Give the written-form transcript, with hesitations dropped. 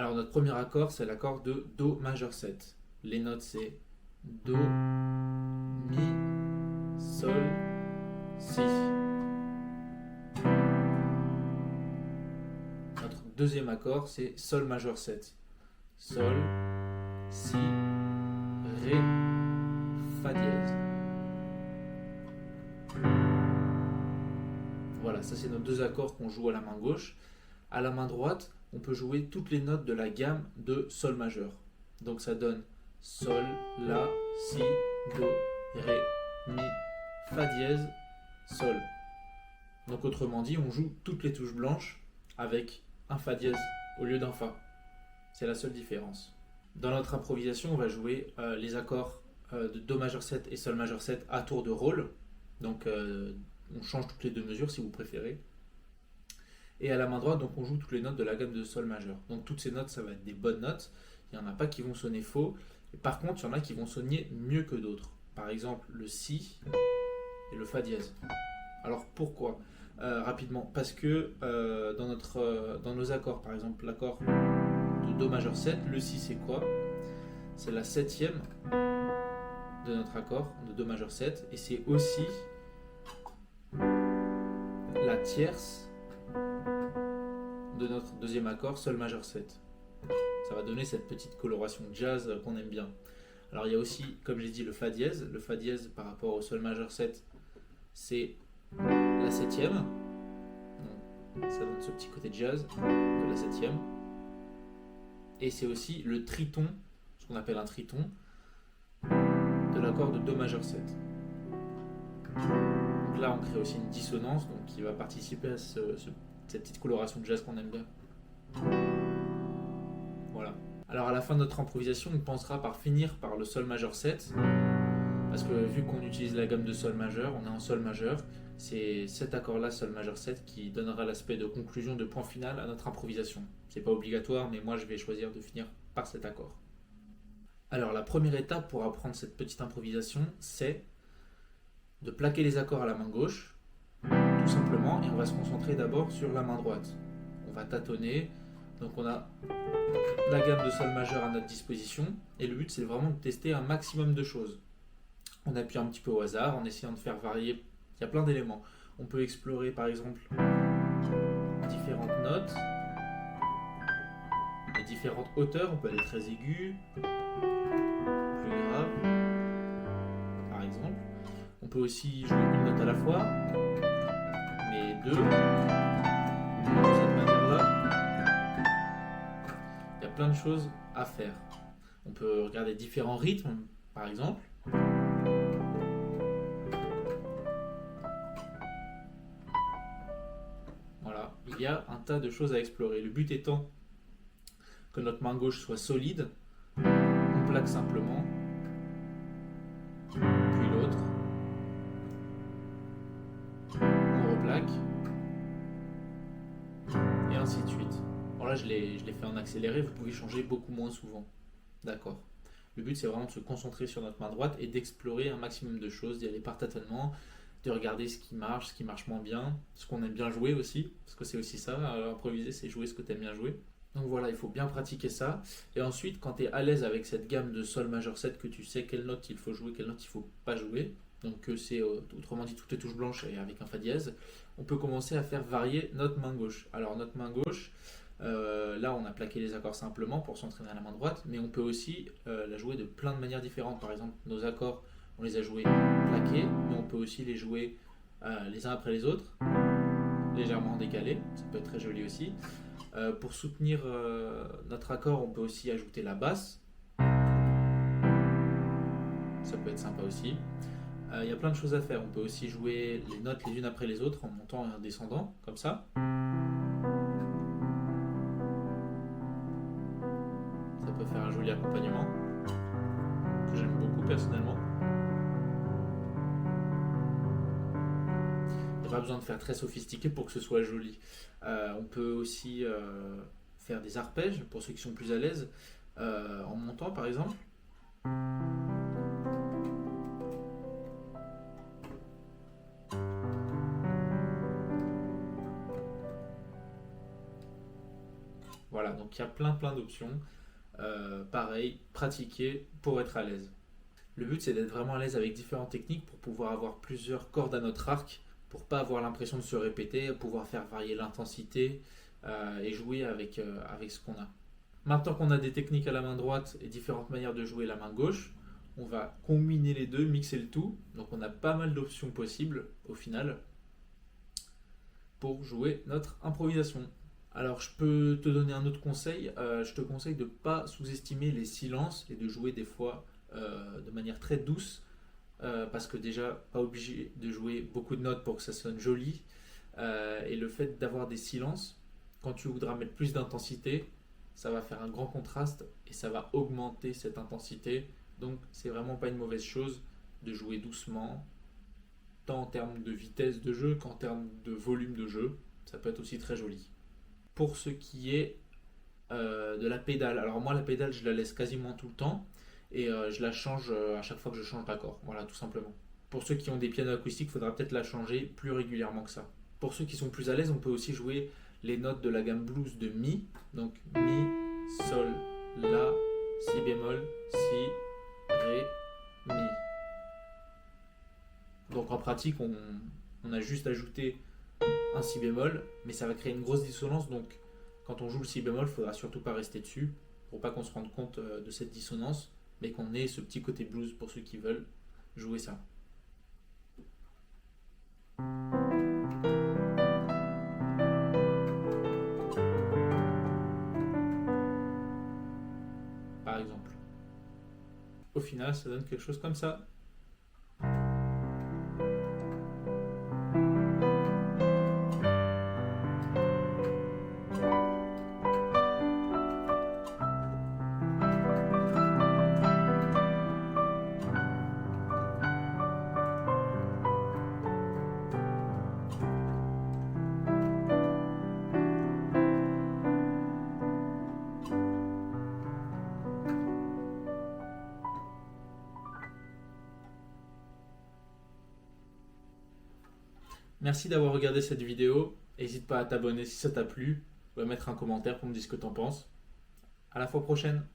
Alors notre premier accord, c'est l'accord de Do majeur 7. Les notes, c'est Do, Mi, Sol, Si. Notre deuxième accord, c'est Sol majeur 7. Sol, Si, Ré, Fa dièse. Voilà, ça c'est nos deux accords qu'on joue à la main gauche. À la main droite, on peut jouer toutes les notes de la gamme de Sol majeur. Donc ça donne Sol, La, Si, Do, Ré, Mi, Fa dièse, Sol. Donc autrement dit, on joue toutes les touches blanches avec un Fa dièse au lieu d'un Fa. C'est la seule différence. Dans notre improvisation, on va jouer les accords de Do majeur 7 et Sol majeur 7 à tour de rôle. Donc on change toutes les deux mesures si vous préférez. Et à la main droite, donc on joue toutes les notes de la gamme de Sol majeur. Donc toutes ces notes, ça va être des bonnes notes. Il n'y en a pas qui vont sonner faux. Et par contre, il y en a qui vont sonner mieux que d'autres. Par exemple, le Si et le Fa dièse. Alors pourquoi rapidement, parce que dans nos accords, par exemple l'accord de Do majeur 7, le Si c'est quoi? C'est la septième de notre accord de Do majeur 7 et c'est aussi la tierce de notre deuxième accord Sol majeur 7. Ça va donner cette petite coloration jazz qu'on aime bien. Alors il y a aussi, comme j'ai dit, le Fa dièse. Le Fa dièse par rapport au Sol majeur 7, c'est la septième. Ça donne ce petit côté jazz de la septième. Et c'est aussi le triton, ce qu'on appelle un triton, de l'accord de Do majeur 7. Donc là, on crée aussi une dissonance donc, qui va participer à cette petite coloration de jazz qu'on aime bien. Voilà. Alors à la fin de notre improvisation, on pensera par finir par le Sol majeur 7. Parce que vu qu'on utilise la gamme de Sol majeur, on est en Sol majeur. C'est cet accord-là, Sol majeur 7, qui donnera l'aspect de conclusion, de point final à notre improvisation. C'est pas obligatoire, mais moi je vais choisir de finir par cet accord. Alors la première étape pour apprendre cette petite improvisation, c'est de plaquer les accords à la main gauche, tout simplement, et on va se concentrer d'abord sur la main droite. On va tâtonner, donc on a la gamme de Sol majeur à notre disposition, et le but c'est vraiment de tester un maximum de choses. On appuie un petit peu au hasard en essayant de faire varier. Il y a plein d'éléments. On peut explorer par exemple différentes notes, les différentes hauteurs. On peut aller très aigu, plus grave, par exemple. On peut aussi jouer une note à la fois, mais deux, de cette manière-là. Il y a plein de choses à faire. On peut regarder différents rythmes, par exemple. Voilà, il y a un tas de choses à explorer. Le but étant que notre main gauche soit solide, on plaque simplement, puis l'autre, on replaque, et ainsi de suite. Bon là je l'ai fait en accéléré, vous pouvez changer beaucoup moins souvent. D'accord. Le but c'est vraiment de se concentrer sur notre main droite et d'explorer un maximum de choses, d'y aller par tâtonnement, de regarder ce qui marche moins bien, ce qu'on aime bien jouer aussi, parce que c'est aussi ça, improviser c'est jouer ce que tu aimes bien jouer. Donc voilà, il faut bien pratiquer ça. Et ensuite, quand tu es à l'aise avec cette gamme de Sol majeur 7, que tu sais quelle note il faut jouer, quelle note il ne faut pas jouer, donc c'est autrement dit toutes les touches blanches et avec un Fa dièse, on peut commencer à faire varier notre main gauche. Alors notre main gauche, là on a plaqué les accords simplement pour s'entraîner à la main droite, mais on peut aussi la jouer de plein de manières différentes. Par exemple, nos accords, on les a joués plaqués, mais on peut aussi les jouer les uns après les autres, légèrement décalés, ça peut être très joli aussi. Pour soutenir notre accord, on peut aussi ajouter la basse, ça peut être sympa aussi. Il y a plein de choses à faire, on peut aussi jouer les notes les unes après les autres en montant et en descendant, comme ça. Ça peut faire un joli accompagnement, que j'aime beaucoup personnellement. Il n'y a pas besoin de faire très sophistiqué pour que ce soit joli. On peut aussi faire des arpèges, pour ceux qui sont plus à l'aise, en montant par exemple. Voilà, donc Donc il y a plein d'options. Pareil, pratiquer pour être à l'aise. Le but c'est d'être vraiment à l'aise avec différentes techniques pour pouvoir avoir plusieurs cordes à notre arc, pour pas avoir l'impression de se répéter, pouvoir faire varier l'intensité et jouer avec ce qu'on a. Maintenant qu'on a des techniques à la main droite et différentes manières de jouer la main gauche, on va combiner les deux, mixer le tout. Donc on a pas mal d'options possibles au final pour jouer notre improvisation. Alors je peux te donner un autre conseil. Je te conseille de ne pas sous-estimer les silences et de jouer des fois de manière très douce. Parce que déjà, pas obligé de jouer beaucoup de notes pour que ça sonne joli. Et le fait d'avoir des silences, quand tu voudras mettre plus d'intensité, ça va faire un grand contraste et ça va augmenter cette intensité. Donc c'est vraiment pas une mauvaise chose de jouer doucement, tant en termes de vitesse de jeu qu'en termes de volume de jeu. Ça peut être aussi très joli. Pour ce qui est de la pédale, alors moi la pédale je la laisse quasiment tout le temps et je la change à chaque fois que je change d'accord. Voilà, tout simplement. Pour ceux qui ont des pianos acoustiques, il faudra peut-être la changer plus régulièrement que ça. Pour ceux qui sont plus à l'aise, on peut aussi jouer les notes de la gamme blues de Mi. Donc Mi, Sol, La, Si bémol, Si, Ré, Mi. Donc en pratique, on a juste ajouté un Si bémol, mais ça va créer une grosse dissonance. Donc quand on joue le Si bémol, il ne faudra surtout pas rester dessus pour pas qu'on se rende compte de cette dissonance, mais qu'on ait ce petit côté blues pour ceux qui veulent jouer ça. Par exemple. Au final, ça donne quelque chose comme ça. Merci d'avoir regardé cette vidéo. N'hésite pas à t'abonner si ça t'a plu, ou à mettre un commentaire pour me dire ce que t'en penses. À la fois prochaine.